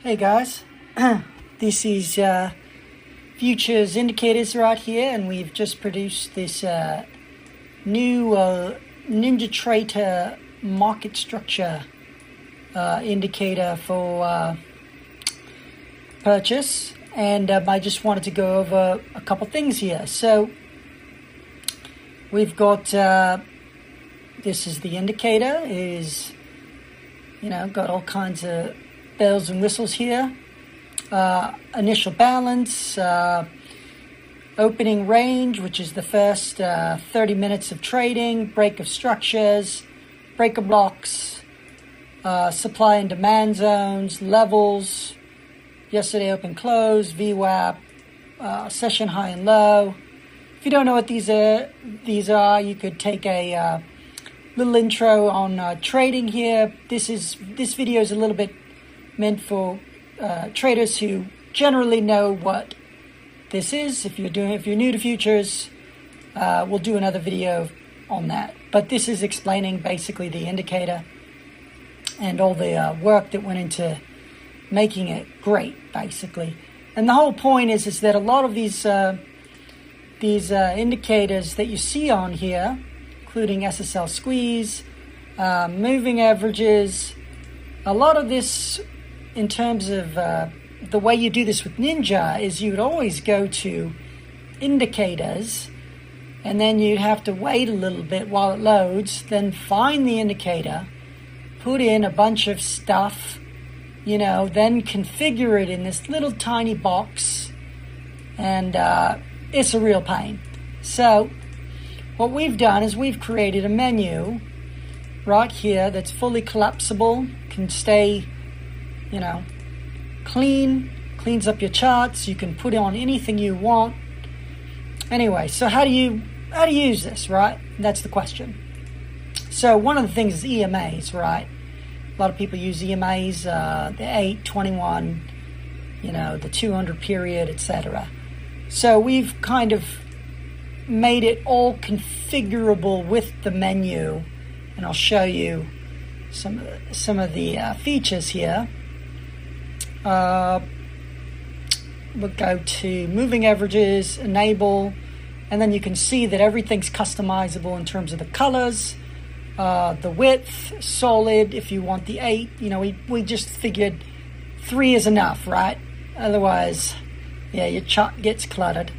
Hey guys, this is futures indicators right here, and we've just produced this new NinjaTrader market structure indicator for purchase, and I just wanted to go over a couple things here. So we've got this is the indicator, is got all kinds of bells and whistles here. Initial balance, opening range, which is the first 30 minutes of trading, break of structures, breaker blocks, supply and demand zones, levels, yesterday open close, VWAP, session high and low. If you don't know what these are, you could take a little intro on trading here. This video is a little bit meant for traders who generally know what this is. If you're new to futures, we'll do another video on that. But this is explaining basically the indicator and all the work that went into making it great, basically. And the whole point is that a lot of these indicators that you see on here, including SSL squeeze, moving averages, a lot of this, in terms of the way you do this with Ninja, is you would always go to indicators, and then you'd have to wait a little bit while it loads, then find the indicator, put in a bunch of stuff, then configure it in this little tiny box, and it's a real pain. So what we've done is we've created a menu right here that's fully collapsible, can stay cleans up your charts. You can put on anything you want. Anyway, so how do you use this, right? That's the question. So one of the things is EMAs, right? A lot of people use EMAs, the 8, 21, the 200 period, etc. So we've kind of made it all configurable with the menu, and I'll show you some of the features here. We'll go to moving averages, enable, and then you can see that everything's customizable in terms of the colors, the width, solid. If you want the 8, we just figured 3 is enough, right? Otherwise, your chart gets cluttered.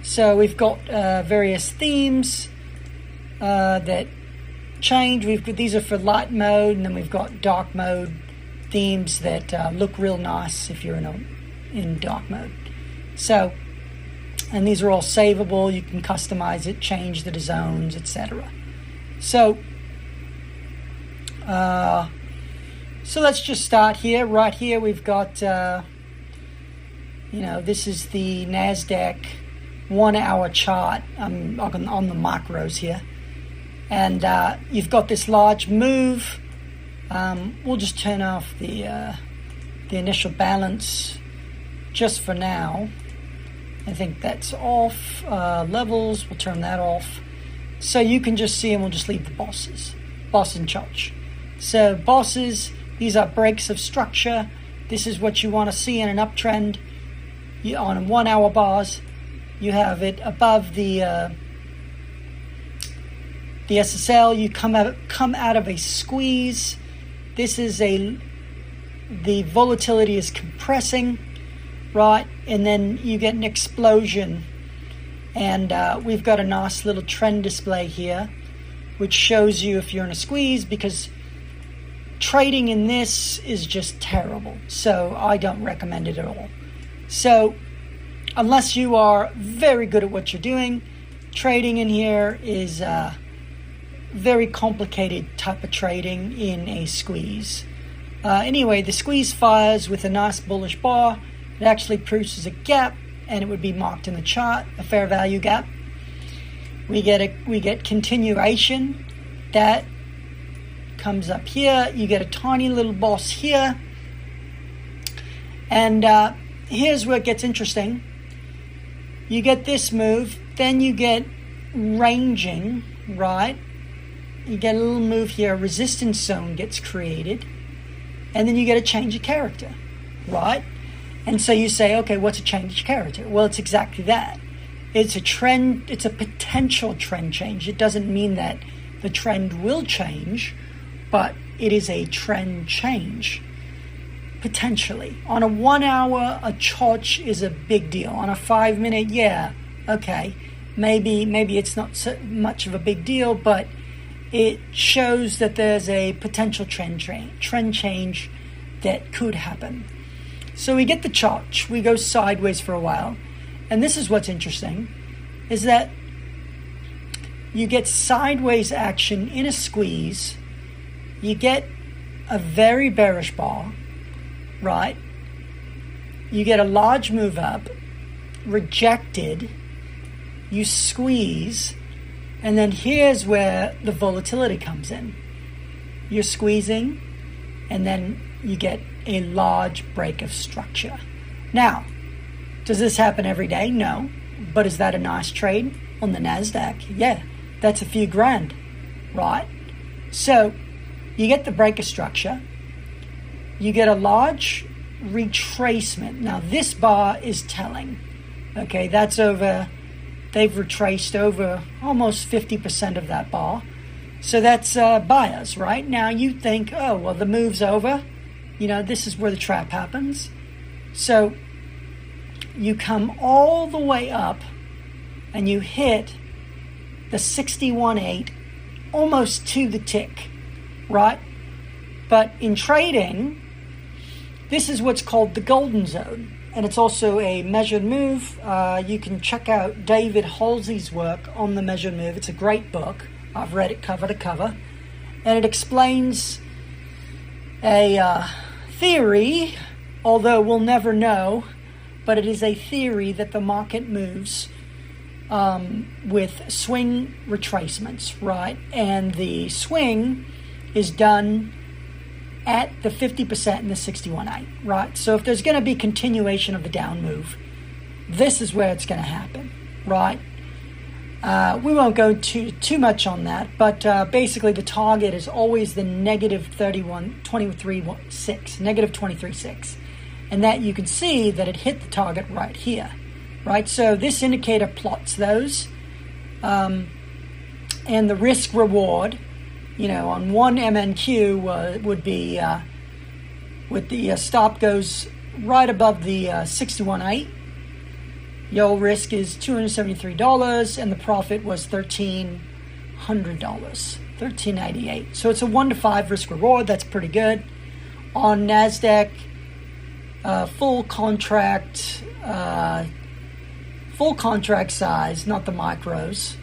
So we've got various themes that change. These are for light mode, and then we've got dark mode themes that look real nice if you're in dark mode. So, and these are all savable. You can customize it, change the zones, etc. So let's just start here. Right here we've got this is the Nasdaq 1 hour chart. I'm on the macros here, and you've got this large move. We'll just turn off the initial balance just for now. I think that's off. Levels, we'll turn that off. So you can just see, and we'll just leave the boss in charge. So bosses, these are breaks of structure. This is what you want to see in an uptrend. On 1 hour bars, you have it above the SSL. You come out of a squeeze. This is the volatility is compressing, right? And then you get an explosion. And we've got a nice little trend display here, which shows you if you're in a squeeze, because trading in this is just terrible. So I don't recommend it at all. So unless you are very good at what you're doing, trading in here is very complicated type of trading in a squeeze. Anyway, the squeeze fires with a nice bullish bar. It actually produces a gap, and it would be marked in the chart, a fair value gap. We get continuation. That comes up here. You get a tiny little boss here. And here's where it gets interesting. You get this move, then you get ranging, right? You get a little move here, a resistance zone gets created, and then you get a change of character. right? And so you say, okay, what's a change character? Well, it's exactly that. It's a trend, it's a potential trend change. It doesn't mean that the trend will change, but it is a trend change, potentially. On a 1 hour, a church is a big deal. On a 5 minute, yeah, okay. Maybe it's not so much of a big deal, but it shows that there's a potential trend change that could happen. So we get the chart, we go sideways for a while, and this is what's interesting, is that you get sideways action in a squeeze, you get a very bearish bar, right? You get a large move up, rejected, you squeeze, and then here's where the volatility comes in. You're squeezing, and then you get a large break of structure. Now, does this happen every day? No. But is that a nice trade on the Nasdaq? Yeah, that's a few grand, right? So you get the break of structure. You get a large retracement. Now this bar is telling. Okay, that's over, they've retraced over almost 50% of that bar. So that's buyers, right? Now you think, oh, well, the move's over. You know, this is where the trap happens. So you come all the way up and you hit the 61.8 almost to the tick, right? But in trading, this is what's called the golden zone. And it's also a measured move. You can check out David Halsey's work on the measured move. It's a great book. I've read it cover to cover. And it explains a theory, although we'll never know, but it is a theory that the market moves with swing retracements, right? And the swing is done at the 50% and the 61.8, right? So if there's going to be continuation of the down move, this is where it's going to happen, right? We won't go too much on that, but basically the target is always the negative 23.6, negative 23.6. And that you can see that it hit the target right here, right? So this indicator plots those. And the risk reward, you know, on one MNQ would be, with the stop goes right above the 61.8. Your risk is $273, and the profit was $1,300, $1,388. So it's a 1 to 5 risk reward. That's pretty good. On Nasdaq, full contract size, not the micros,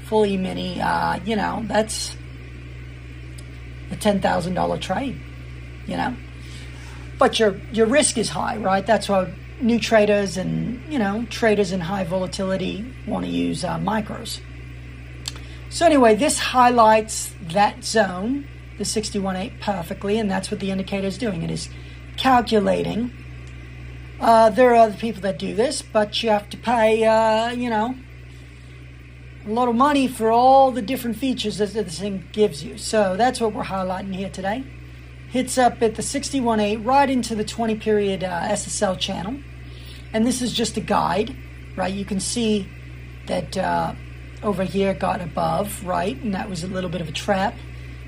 full E-mini. You know, that's a $10,000 trade. You know, but your risk is high, right? That's why new traders and, you know, traders in high volatility want to use micros. So anyway, this highlights that zone, the 61.8, perfectly, and that's what the indicator is doing. It is calculating. There are other people that do this, but you have to pay, you know, a lot of money for all the different features that this thing gives you. So that's what we're highlighting here today. Hits up at the 61.8 right into the 20 period SSL channel. And this is just a guide, right? You can see that over here got above, right? And that was a little bit of a trap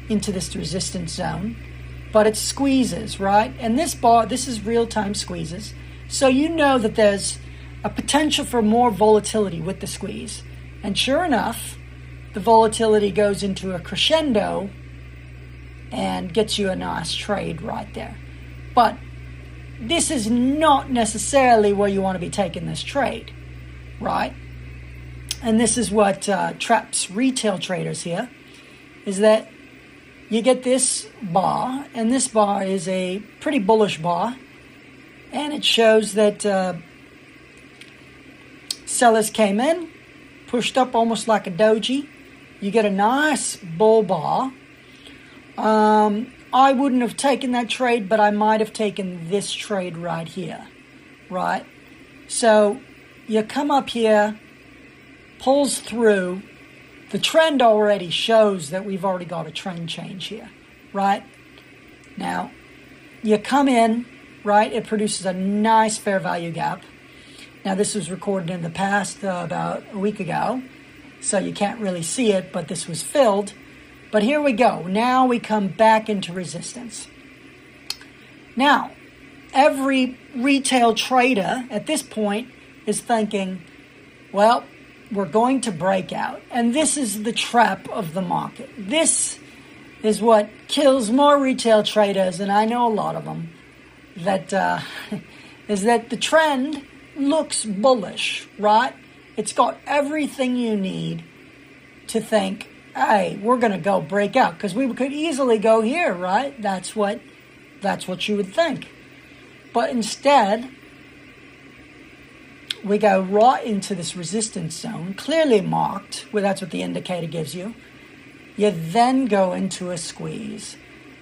into this resistance zone. But it squeezes, right? And this bar, this is real-time squeezes. So you know that there's a potential for more volatility with the squeeze. And sure enough, the volatility goes into a crescendo and gets you a nice trade right there. But this is not necessarily where you want to be taking this trade, right? And this is what traps retail traders here, is that you get this bar, and this bar is a pretty bullish bar, and it shows that sellers came in, pushed up almost like a doji. You get a nice bull bar. I wouldn't have taken that trade, but I might have taken this trade right here, right? So you come up here, pulls through. The trend already shows that we've already got a trend change here, right? Now, you come in, right? It produces a nice fair value gap. Now, this was recorded in the past about a week ago, so you can't really see it, but this was filled. But here we go. Now we come back into resistance. Now, every retail trader at this point is thinking, well, we're going to break out. And this is the trap of the market. This is what kills more retail traders, and I know a lot of them, that is that the trend looks bullish, right? It's got everything you need to think, hey, we're going to go break out, because we could easily go here, right? That's what you would think. But instead, we go right into this resistance zone, clearly marked, well, that's what the indicator gives you. You then go into a squeeze.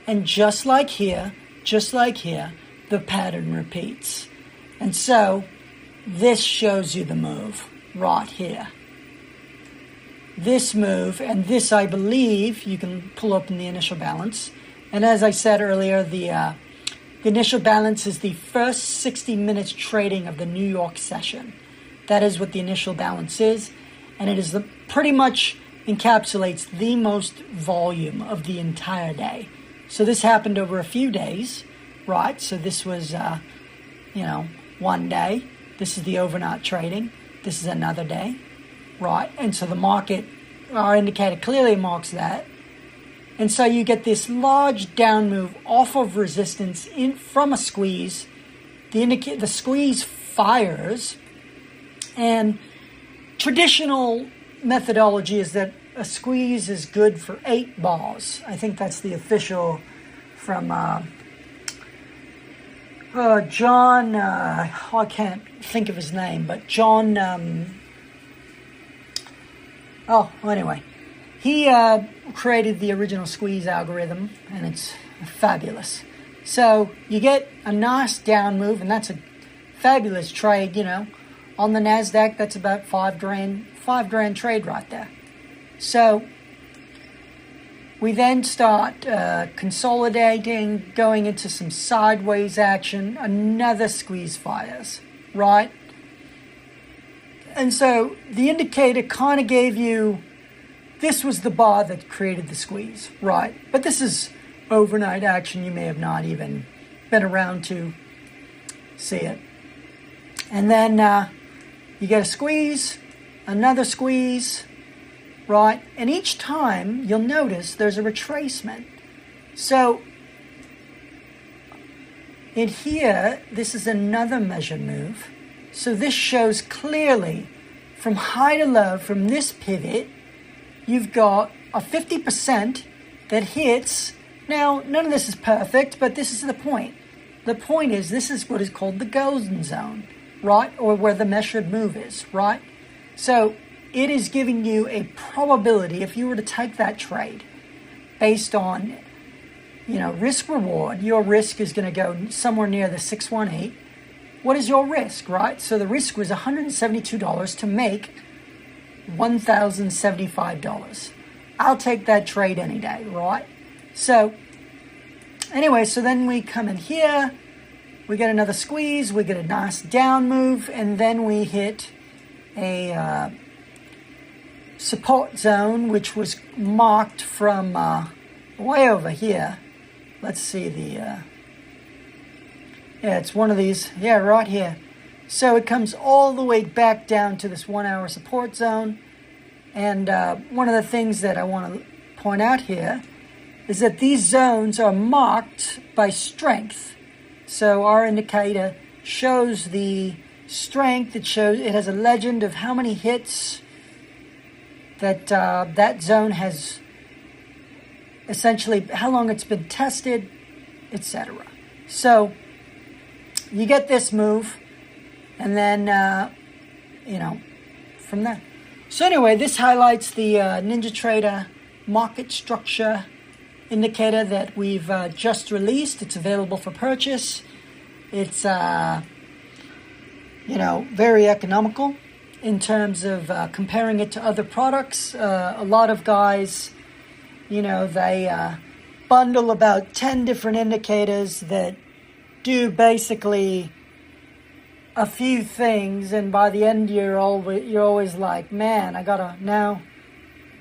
And just like here, the pattern repeats. And so, this shows you the move right here. This move, and this, I believe, you can pull up in the initial balance. And as I said earlier, the initial balance is the first 60 minutes trading of the New York session. That is what the initial balance is. And it is pretty much encapsulates the most volume of the entire day. So this happened over a few days, right? So this was, one day. This is the overnight trading. This is another day, right? And so the market, our indicator clearly marks that. And so you get this large down move off of resistance from a squeeze. The squeeze fires, and traditional methodology is that a squeeze is good for 8 bars. I think that's the official from John, I can't think of his name, but John, anyway. He created the original squeeze algorithm, and it's fabulous. So you get a nice down move, and that's a fabulous trade, On the Nasdaq, that's about $5,000 trade right there. So we then start consolidating, going into some sideways action, another squeeze fires, right? And so the indicator kind of gave you, this was the bar that created the squeeze, right? But this is overnight action. You may have not even been around to see it. And then you get a squeeze, another squeeze, right? And each time you'll notice there's a retracement. So in here, this is another measured move. So this shows clearly from high to low, from this pivot, you've got a 50% that hits. Now, none of this is perfect, but this is the point. The point is, this is what is called the golden zone, right? Or where the measured move is, right? So it is giving you a probability, if you were to take that trade based on, risk reward, your risk is going to go somewhere near the 618. What is your risk, right? So the risk was $172 to make $1,075. I'll take that trade any day, right? So anyway, so then we come in here, we get another squeeze, we get a nice down move, and then we hit a support zone, which was marked from way over here. Let's see it's one of these, right here. So it comes all the way back down to this 1 hour support zone. And one of the things that I want to point out here is that these zones are marked by strength. So our indicator shows the strength. It has a legend of how many hits that that zone has, essentially how long it's been tested, etc. So you get this move, and then from there. So anyway, this highlights the NinjaTrader market structure indicator that we've just released. It's available for purchase. It's very economical in terms of comparing it to other products. A lot of guys, they bundle about 10 different indicators that do basically a few things, and by the end you're always like, man, I gotta now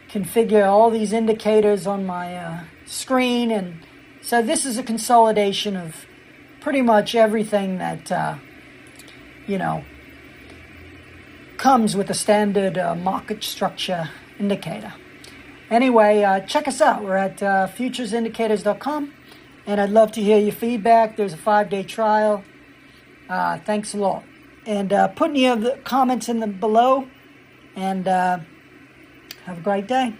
configure all these indicators on my screen. And so this is a consolidation of pretty much everything that comes with a standard market structure indicator. Anyway, check us out. We're at futuresindicators.com, and I'd love to hear your feedback. There's a 5-day trial. Thanks a lot. And put any of the comments in below, and have a great day.